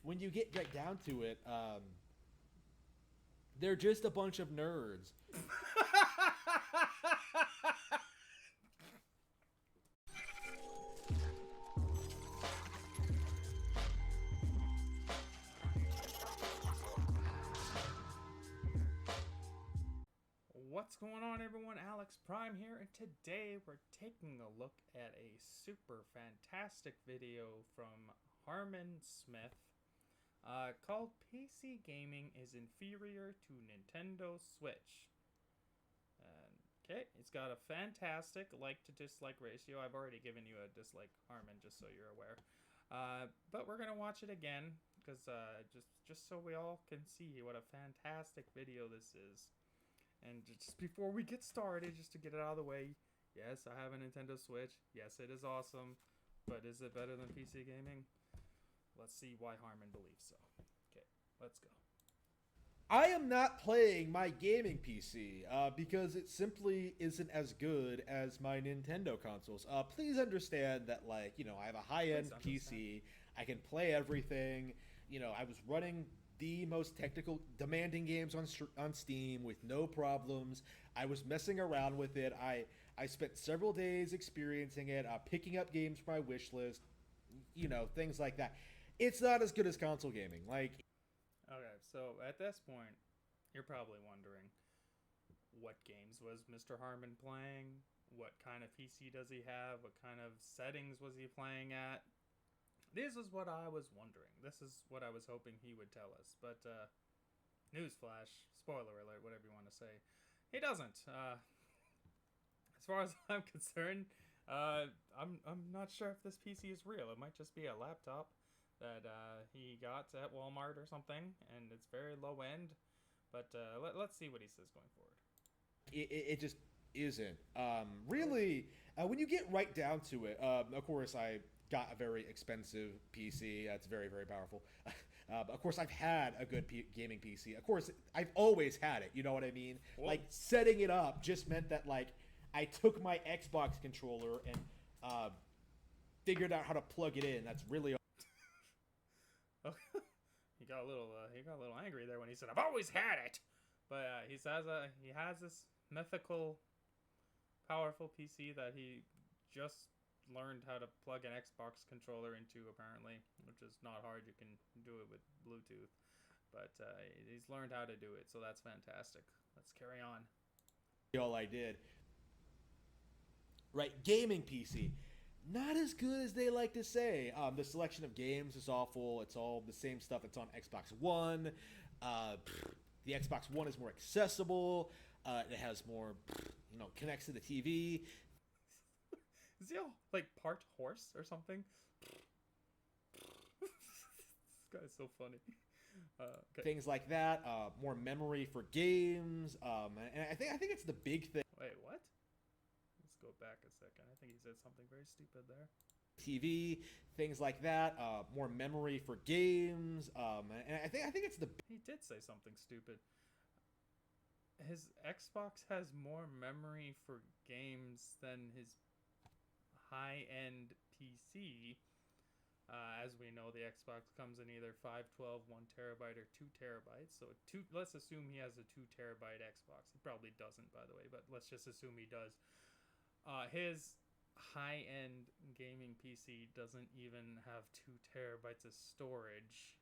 when you get right down to it, they're just a bunch of nerds. What's going on, everyone? Alex Prime here, and today we're taking a look at a super fantastic video from Harmon Smith called PC Gaming is Inferior to Nintendo Switch. Okay, it's got a fantastic like to dislike ratio. I've already given you a dislike, Harmon, just so you're aware. But we're gonna watch it again because just so we all can see what a fantastic video this is. And just before we get started, just to get it out of the way, yes, I have a Nintendo Switch. Yes, it is awesome. But is it better than PC gaming? Let's see why Harmon believes so. Okay, let's go. I am not playing my gaming PC because it simply isn't as good as my Nintendo consoles. Please understand that, like, you know, I have a high-end PC. I can play everything. You know, I was running the most technical, demanding games on Steam with no problems. I was messing around with it. I spent several days experiencing it, picking up games for my wish list, you know, things like that. It's not as good as console gaming. Like, okay, so at this point, you're probably wondering, what games was Mr. Harmon playing? What kind of PC does he have? What kind of settings was he playing at? This is what I was wondering. This is what I was hoping he would tell us. But, newsflash, spoiler alert, whatever you want to say, he doesn't. As far as I'm concerned, I'm not sure if this PC is real. It might just be a laptop that he got at Walmart or something, and it's very low end. But let's see what he says going forward. It just isn't. Really, when you get right down to it, of course, I got a very expensive PC. That's very, very powerful. Of course, I've had a good gaming PC. Of course, I've always had it. You know what I mean? Whoa. Like, setting it up just meant that, like, I took my Xbox controller and figured out how to plug it in. That's really He got a little angry there when he said, "I've always had it." But he says he has this mythical, powerful PC that he just learned how to plug an Xbox controller into, apparently, which is not hard. You can do it with Bluetooth, but he's learned how to do it, so that's fantastic. Let's carry on. all I did. Right, gaming PC. Not as good as they like to say. The selection of games is awful. It's all the same stuff that's on Xbox One. The Xbox One is more accessible. It has more, you know, connects to the TV. Is he all, like, part horse or something? This guy's so funny. Okay. Things like that. More memory for games. And I think it's the big thing. Wait, what? Let's go back a second. I think he said something very stupid there. TV, things like that. More memory for games. And I think it's the. He did say something stupid. His Xbox has more memory for games than his high-end PC. As we know, the Xbox comes in either 512, 1 terabyte, or 2 terabytes. So let's assume he has a 2 terabyte Xbox. He probably doesn't, by the way, but let's just assume he does. His high-end gaming PC doesn't even have 2 terabytes of storage.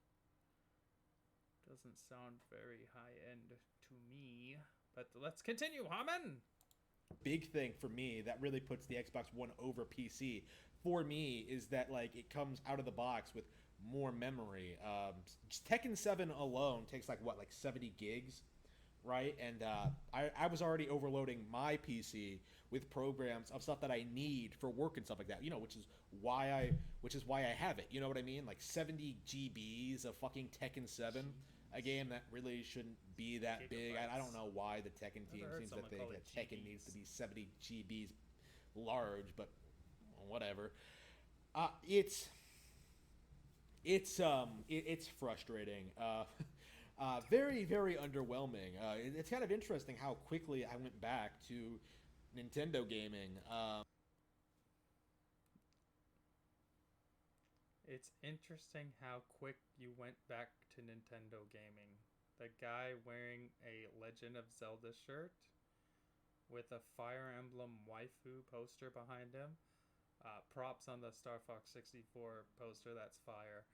Doesn't sound very high-end to me. But let's continue, Harmon! Big thing for me that really puts the Xbox One over PC for me is that, like, it comes out of the box with more memory. Tekken 7 alone takes like 70 gigs, right? And I was already overloading my PC with programs of stuff that I need for work and stuff like that, you know, which is why I have it. You know what I mean? Like 70 GBs of fucking Tekken 7. A game that really shouldn't be that big. I don't know why the Tekken team seems to think that Tekken needs to be 70 GBs large, but whatever. It's frustrating. Very, very underwhelming. It's kind of interesting how quickly I went back to Nintendo gaming. It's interesting how quick you went back to Nintendo gaming. The guy wearing a Legend of Zelda shirt with a Fire Emblem waifu poster behind him. Props on the Star Fox 64 poster, that's fire.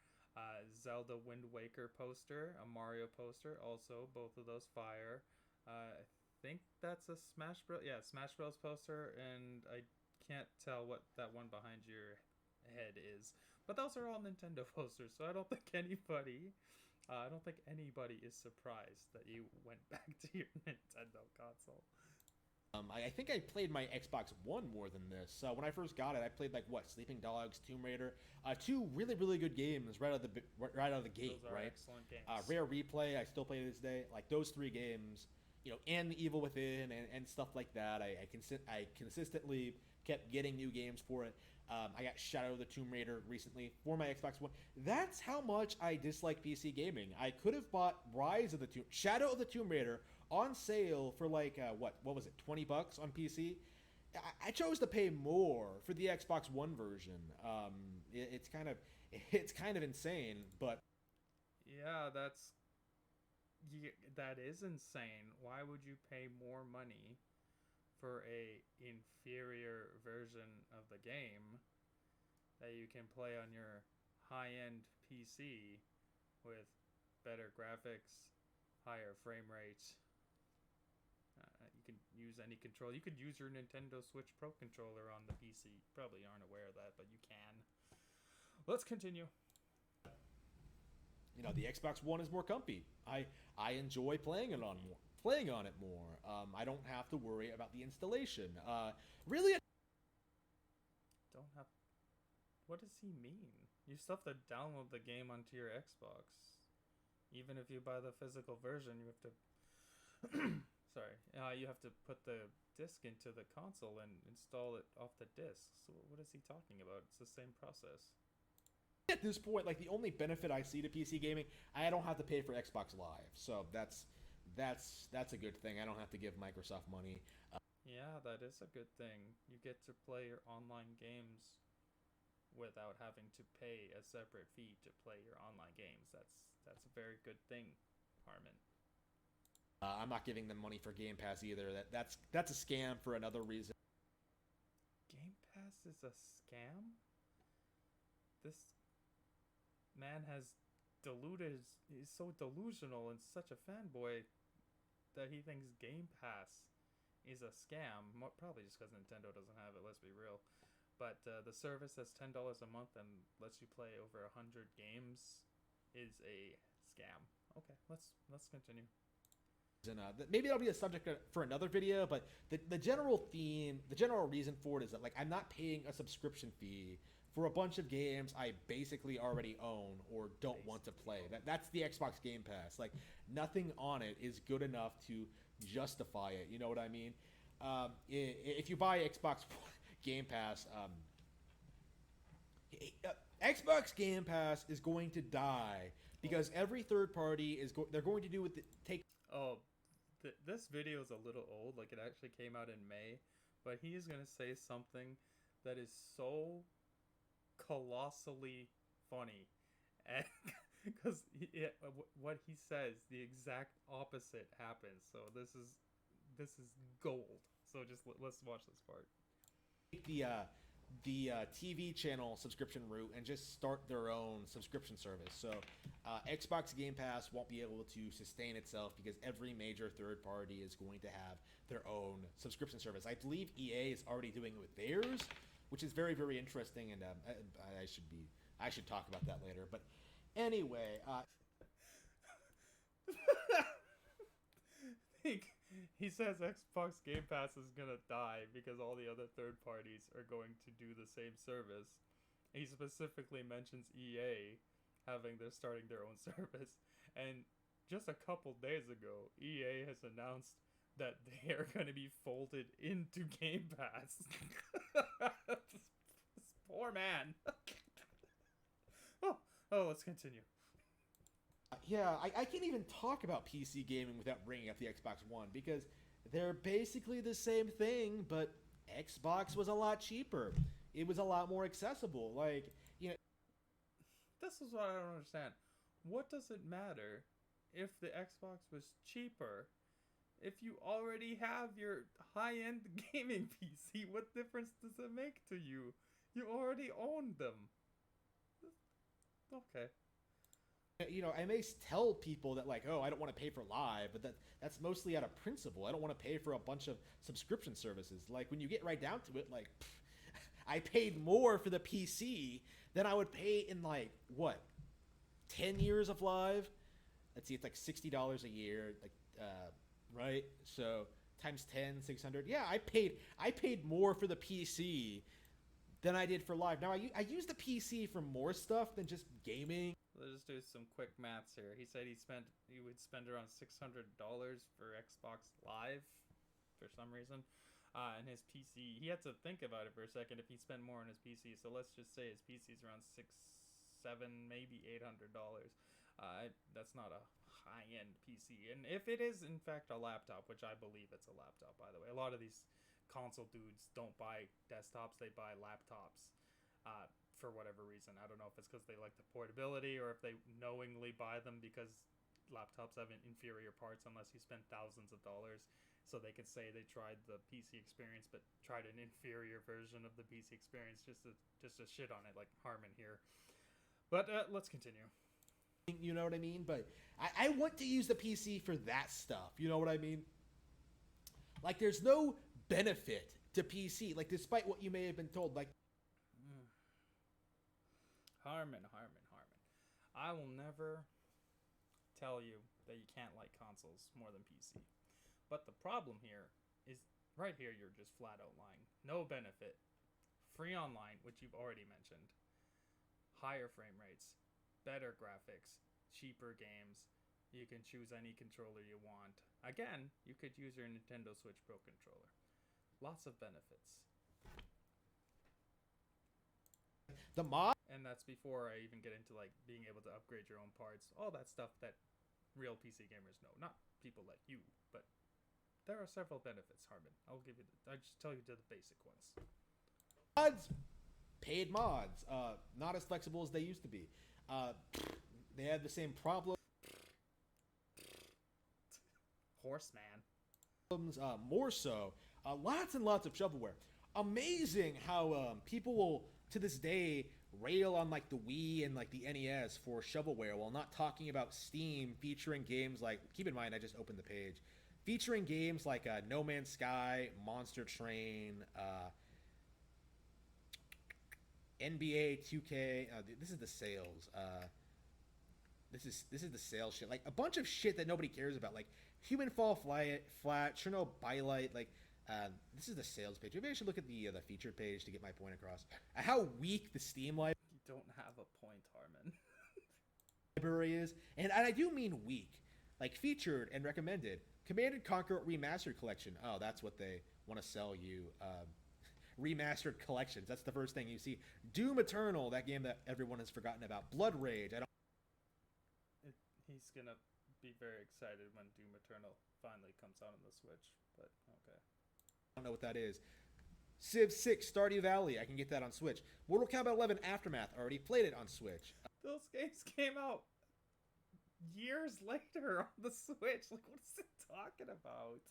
Zelda Wind Waker poster, a Mario poster, also both of those fire. I think that's a Smash Bros. Yeah, Smash Bros. Poster, and I can't tell what that one behind your head is. But those are all Nintendo posters, so I don't think anybody is surprised that you went back to your Nintendo console. I think I played my Xbox One more than this. When I first got it, I played like Sleeping Dogs, Tomb Raider, two really good games right out of the gate. Those are right, excellent games. Rare Replay, I still play to this day. Like those three games, and The Evil Within and stuff like that. I consistently kept getting new games for it. I got Shadow of the Tomb Raider recently for my Xbox One. That's how much I dislike PC gaming. I could have bought Shadow of the Tomb Raider on sale for like what was it, $20 on PC. I chose to pay more for the Xbox One version. It's kind of insane, but yeah, that is insane. Why would you pay more money for a inferior version of the game that you can play on your high-end PC with better graphics, higher frame rates? You can use any control. You could use your Nintendo Switch Pro controller on the PC. Probably aren't aware of that, but you can. Let's continue. The Xbox One is more comfy. I enjoy playing on it more. I don't have to worry about the installation. Really? Don't have. What does he mean? You still have to download the game onto your Xbox. Even if you buy the physical version, you have to. Sorry. You have to put the disc into the console and install it off the disc. So what is he talking about? It's the same process. At this point, like the only benefit I see to PC gaming, I don't have to pay for Xbox Live. So that's a good thing. I don't have to give Microsoft money. Yeah, that is a good thing. You get to play your online games without having to pay a separate fee to play your online games. That's a very good thing, Harmon. I'm not giving them money for Game Pass either. That's a scam for another reason. Game Pass is a scam? This man he's so delusional and such a fanboy that he thinks Game Pass is a scam. Probably just because Nintendo doesn't have it, let's be real. But the service that's $10 a month and lets you play over 100 games is a scam. Okay, let's continue. And maybe that'll be a subject for another video, but the general reason for it is that like I'm not paying a subscription fee for a bunch of games I basically already own or don't want to play. That's the Xbox Game Pass. Like nothing on it is good enough to justify it. You know what I mean? If you buy Xbox Game Pass, Xbox Game Pass is going to die because every third party they're going to do with this video is a little old. Like it actually came out in May, but he is gonna say something that is so colossally funny, and because what he says, the exact opposite happens. So this is gold. So just let's watch this part. The TV channel subscription route and just start their own subscription service. So Xbox Game Pass won't be able to sustain itself because every major third party is going to have their own subscription service. I believe EA is already doing it with theirs, which is very, very interesting, and I should talk about that later. But anyway, he says Xbox Game Pass is gonna die because all the other third parties are going to do the same service. He specifically mentions EA starting their own service, and just a couple days ago, EA has announced that they are going to be folded into Game Pass. This poor man. Oh, let's continue. Yeah, I can't even talk about PC gaming without bringing up the Xbox One because they're basically the same thing, but Xbox was a lot cheaper. It was a lot more accessible. Like, this is what I don't understand. What does it matter if the Xbox was cheaper? If you already have your high-end gaming PC, what difference does it make to you? You already own them. Okay. You know, I may tell people that, like, oh, I don't want to pay for live, but that's mostly out of principle. I don't want to pay for a bunch of subscription services. Like, when you get right down to it, like, I paid more for the PC than I would pay in, like, what, 10 years of live? Let's see, it's like $60 a year, like, right? So times 10, 600. Yeah, I paid more for the PC than I did for live. Now I use the PC for more stuff than just gaming. Let's just do some quick maths here. He said he would spend around $600 for Xbox Live for some reason. And his PC, he had to think about it for a second if he spent more on his PC. So let's just say his PC is around $600, $700, maybe $800. That's not a high-end PC. And if it is in fact a laptop, which I believe it's a laptop, by the way, a lot of these console dudes don't buy desktops, they buy laptops. For whatever reason. I don't know if it's because they like the portability or if they knowingly buy them because laptops have inferior parts unless you spend thousands of dollars, so they could say they tried the PC experience but tried an inferior version of the PC experience just to shit on it, like Harmon here. But let's continue. You know what I mean? But I want to use the PC for that stuff. You know what I mean? Like, there's no benefit to PC. Like, despite what you may have been told, like, Harmon. I will never tell you that you can't like consoles more than PC. But the problem here is, right here you're just flat out lying. No benefit. Free online, which you've already mentioned. Higher frame rates. Better graphics. Cheaper games. You can choose any controller you want. Again, you could use your Nintendo Switch Pro controller. Lots of benefits. the mod. And that's before I even get into like being able to upgrade your own parts, all that stuff that real PC gamers know, not people like you. But there are several benefits, Harmon. I'll just tell you the basic ones. Mods, paid mods, not as flexible as they used to be. They had the same problem. Horseman. More so. Lots and lots of shovelware. Amazing how people will, to this day, rail on like the Wii and like the NES for shovelware while not talking about Steam featuring games like, keep in mind I just opened the page, featuring games like No Man's Sky, Monster Train, NBA 2K. This is the sales. This is the sales shit. Like a bunch of shit that nobody cares about. Like Human Fall Flat, Chernobyl Bylight. Like this is the sales page. Maybe I should look at the featured page to get my point across. How weak the Steam library. You don't have a point, Harmon. Library is, and I do mean weak. Like featured and recommended. Command & Conquer Remastered Collection. Oh, that's what they want to sell you. Remastered collections. That's the first thing you see. Doom Eternal, that game that everyone has forgotten about. Blood Rage. He's gonna be very excited when Doom Eternal finally comes out on the Switch, but okay. I don't know what that is. Civ 6 Stardew Valley. I can get that on Switch. Mortal Kombat 11 Aftermath. Already played it on Switch. Those games came out years later on the Switch. Like, what is it talking about?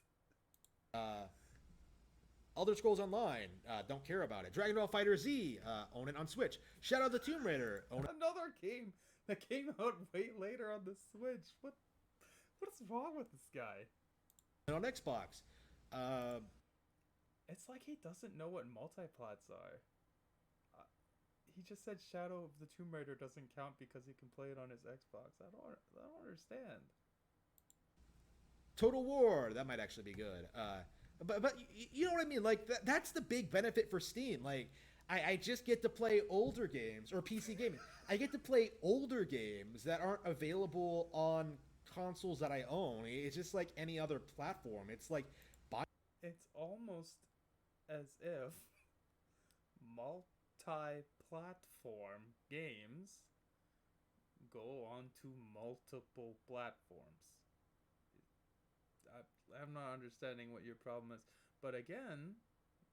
Elder Scrolls Online. Don't care about it. Dragon Ball Fighter Z. Own it on Switch. Shadow of the Tomb Raider. Own it. Another game that came out way later on the Switch. What is wrong with this guy? On Xbox. It's like he doesn't know what multiplats are. He just said Shadow of the Tomb Raider doesn't count because he can play it on his Xbox. I don't understand. Total War. That might actually be good. But you know what I mean? Like that's the big benefit for Steam. Like I just get to play older games, or PC gaming. I get to play older games that aren't available on consoles that I own. It's just like any other platform. It's like it's almost as if multi-platform games go onto multiple platforms. I'm not understanding what your problem is. But again,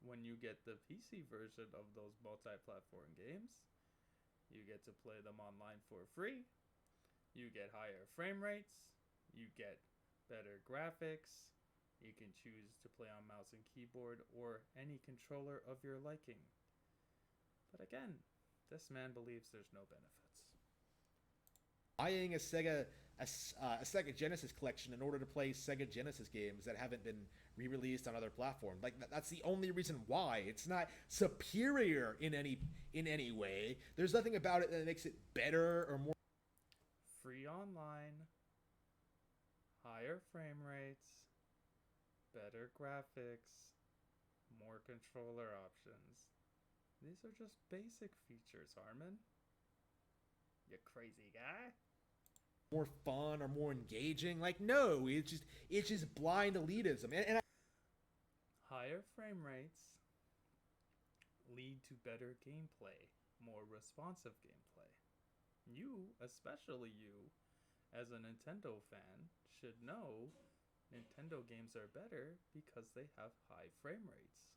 when you get the PC version of those multi-platform games, You get to play them online for free. You get higher frame rates. You get better graphics. You can choose to play on mouse and keyboard or any controller of your liking. But again, this man believes there's no benefits. Buying a Sega Genesis collection in order to play Sega Genesis games that haven't been re-released on other platforms. Like that's the only reason why. It's not superior in any way. There's nothing about it that makes it better or more. Free online, higher frame rates, better graphics, more controller options. These are just basic features, Harmon. You crazy guy. More fun or more engaging. Like no, it's just blind elitism. Higher frame rates lead to better gameplay, more responsive gameplay. You, especially you, as a Nintendo fan, should know Nintendo games are better because they have high frame rates.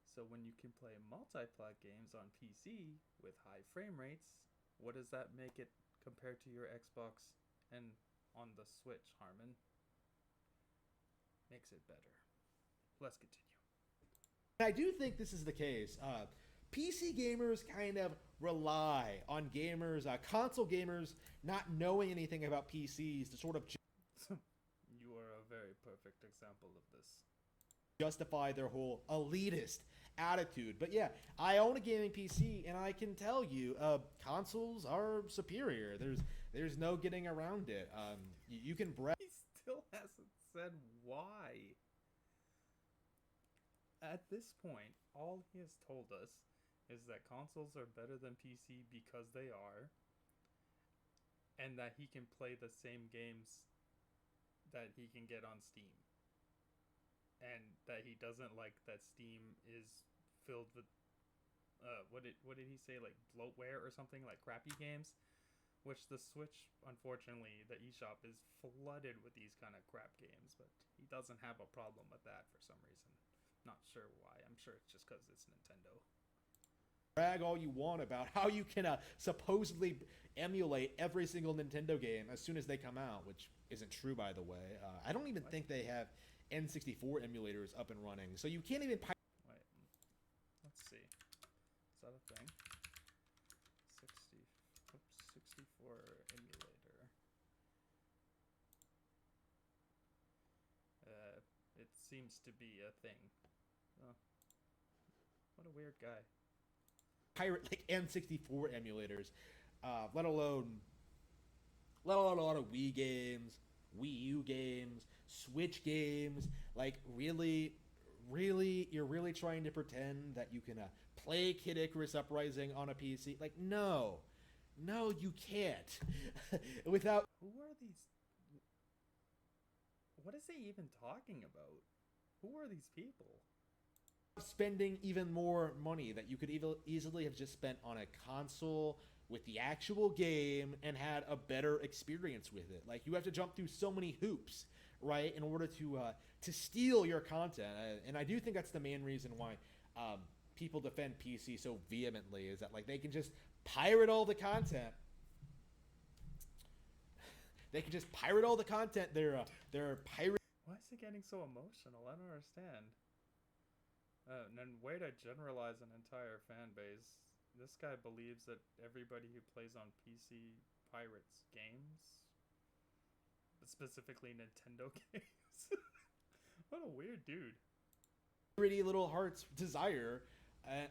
So when you can play multi-plat games on PC with high frame rates, what does that make it compared to your Xbox and on the Switch, Harmon? Makes it better. Let's continue. I do think this is the case. PC gamers kind of rely on gamers, console gamers, not knowing anything about PCs to sort of You are a very perfect example of this. Justify their whole elitist attitude. But yeah, I own a gaming PC, and I can tell you, consoles are superior. There's no getting around it. You can He still hasn't said why. At this point, all he has told us is that consoles are better than PC because they are, and that he can play the same games that he can get on Steam. And that he doesn't like that Steam is filled with what did he say, like bloatware or something, like crappy games, which the Switch, unfortunately, the eShop is flooded with these kind of crap games, but he doesn't have a problem with that for some reason. Not sure why. I'm sure it's just because it's Nintendo. Brag all you want about how you can supposedly emulate every single Nintendo game as soon as they come out, which isn't true, by the way. I don't even think they have N64 emulators up and running, so you can't even Wait, let's see. Is that a thing? 64 emulator. It seems to be a thing. Oh, what a weird guy. pirate like N64 emulators, let alone a lot of Wii games, Wii U games, Switch games. Like really, you're really trying to pretend that you can play Kid Icarus Uprising on a PC? Like no, you can't. Without Who are these? What is he even talking about? Who are these people? spending even more money that you could easily have just spent on a console with the actual game and had a better experience with it. Like you have to jump through so many hoops, right, in order to steal your content. And I do think that's the main reason why people defend PC so vehemently, is that like they can just pirate all the content. They can just pirate all the content. They're pirate. Why is he getting so emotional? I don't understand. And then way to generalize an entire fan base. This guy believes that everybody who plays on PC pirates games, but specifically Nintendo games. What a weird dude. Pretty little heart's desire,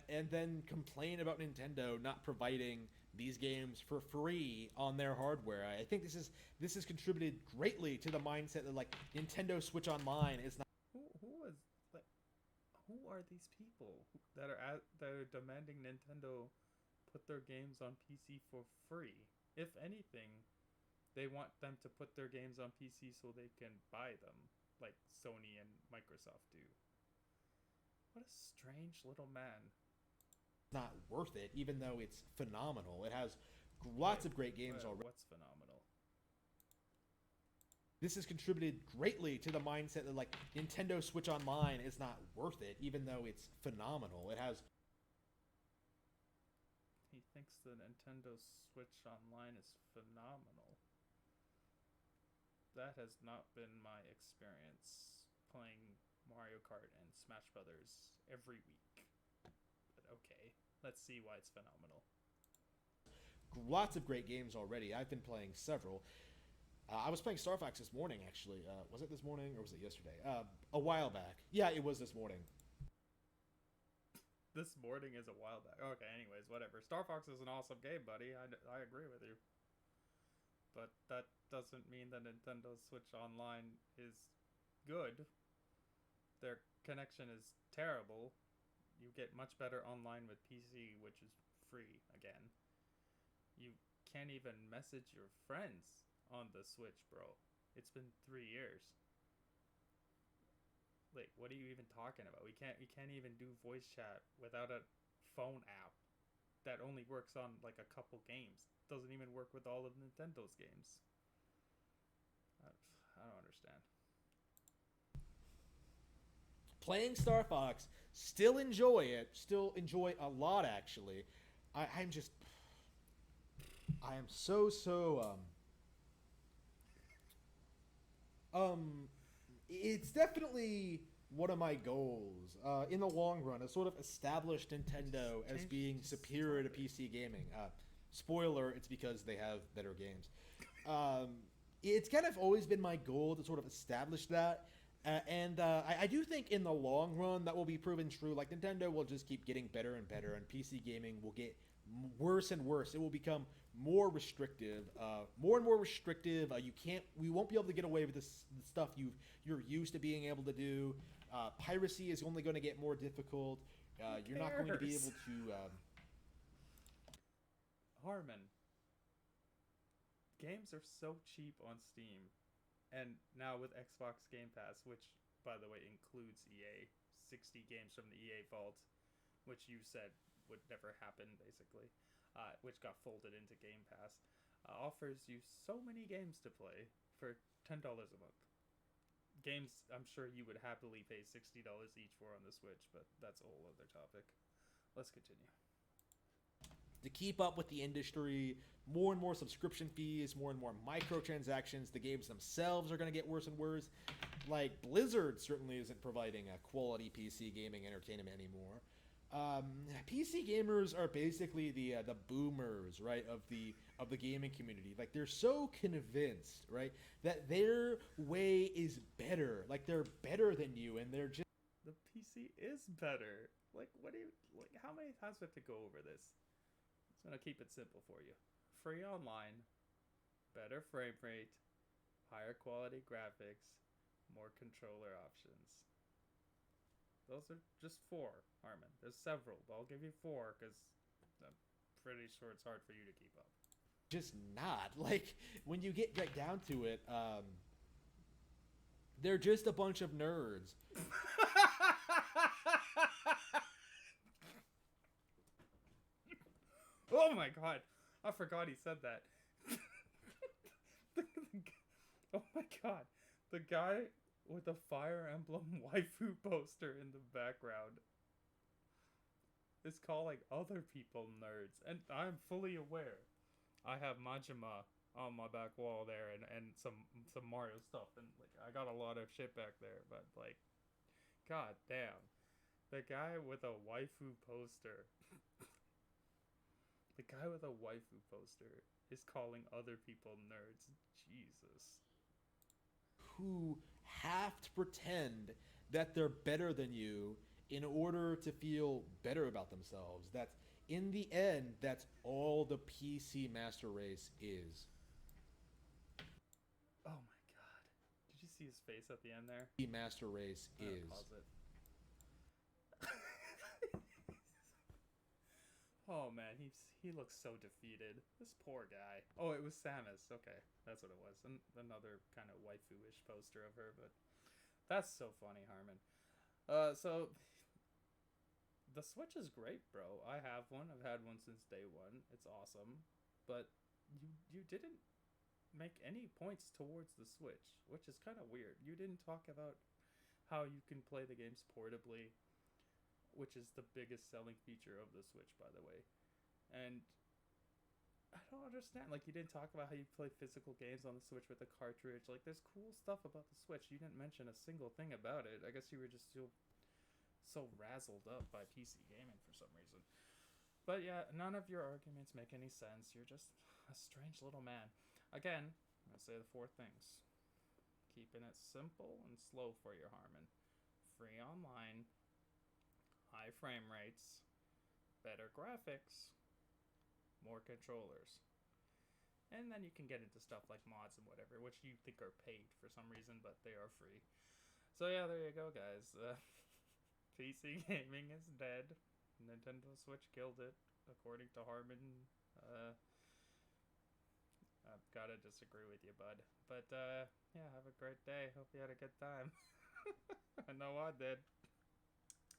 and then complain about Nintendo not providing these games for free on their hardware. I think this has contributed greatly to the mindset that like Nintendo Switch Online is not. Who are these people that are demanding Nintendo put their games on PC for free? If anything, they want them to put their games on PC so they can buy them, like Sony and Microsoft do. What a strange little man. Not worth it, even though it's phenomenal. It has lots of great games already. What's phenomenal? This has contributed greatly to the mindset that like Nintendo Switch Online is not worth it, even though it's phenomenal. It has. thinks the Nintendo Switch Online is phenomenal. That has not been my experience playing Mario Kart and Smash Brothers every week. But okay, let's see why it's phenomenal. Lots of great games already. I've been playing several. I was playing Star Fox this morning, actually. Was it this morning or was it yesterday? A while back. Yeah, it was this morning. This morning is a while back. Okay, anyways, whatever. Star Fox is an awesome game, buddy. I agree with you. But that doesn't mean the Nintendo Switch Online is good. Their connection is terrible. You get much better online with PC, which is free again. You can't even message your friends on the Switch, bro. It's been 3 years. Like, what are you even talking about? We can't even do voice chat without a phone app that only works on like a couple games. Doesn't even work with all of Nintendo's games. I don't understand. Playing Star Fox, still enjoy it. Still enjoy a lot, actually. I am so it's definitely one of my goals in the long run. A sort of established Nintendo as being superior to PC gaming. Spoiler, it's because they have better games. It's kind of always been my goal to sort of establish that. And I do think in the long run that will be proven true. Like, Nintendo will just keep getting better and better, and PC gaming will get worse and worse. It will become more restrictive, more and more restrictive. We won't be able to get away with the stuff you're used to being able to do. Piracy is only going to get more difficult. You're not going to be able to. Harmon. Games are so cheap on Steam. And now with Xbox Game Pass, which, by the way, includes EA, 60 games from the EA vault, which you said would never happen, basically, which got folded into Game Pass, offers you so many games to play for $10 a month. Games I'm sure you would happily pay $60 each for on the Switch, but that's a whole other topic. Let's continue. To keep up with the industry, more and more subscription fees, more and more microtransactions. The games themselves are going to get worse and worse. Like, Blizzard certainly isn't providing a quality PC gaming entertainment anymore. PC gamers are basically the boomers, right, of the gaming community. Like, they're so convinced, right, that their way is better. Like, they're better than you, and they're just... The PC is better. Like, how many times do we have to go over this? I'm going to keep it simple for you. Free online, better frame rate, higher quality graphics, more controller options. Those are just 4, Harmon. There's several, but I'll give you 4 because I'm pretty sure it's hard for you to keep up. Just not. Like, when you get right down to it, they're just a bunch of nerds. Oh my god, I forgot he said that. Oh my god, the guy with the Fire Emblem waifu poster in the background is calling other people nerds, and I'm fully aware. I have Majima on my back wall there, and some Mario stuff, and like I got a lot of shit back there, but like, god damn, the guy with a waifu poster. The guy with a waifu poster is calling other people nerds. Jesus. Who have to pretend that they're better than you in order to feel better about themselves. That's, in the end, that's all the PC master race is. Oh my god. Did you see his face at the end there? The master race is. Pause it. Oh man, he looks so defeated. This poor guy. Oh, it was Samus. Okay, that's what it was. Another kind of waifu-ish poster of her, but that's so funny, Harmon. So the Switch is great, bro. I have one. I've had one since day one. It's awesome, but you didn't make any points towards the Switch, which is kind of weird. You didn't talk about how you can play the games portably, which is the biggest selling feature of the Switch, by the way. And I don't understand. Like, you didn't talk about how you play physical games on the Switch with a cartridge. Like, there's cool stuff about the Switch. You didn't mention a single thing about it. I guess you were just so razzled up by PC gaming for some reason. But yeah, none of your arguments make any sense. You're just a strange little man. Again, I'm gonna say the four things. Keeping it simple and slow for your Harmon. Free online, high frame rates, better graphics, more controllers. And then you can get into stuff like mods and whatever, which you think are paid for some reason, but they are free. So yeah, there you go, guys. PC gaming is dead. Nintendo Switch killed it, according to Harmon. I've gotta disagree with you, bud. But yeah, have a great day. Hope you had a good time. I know I did.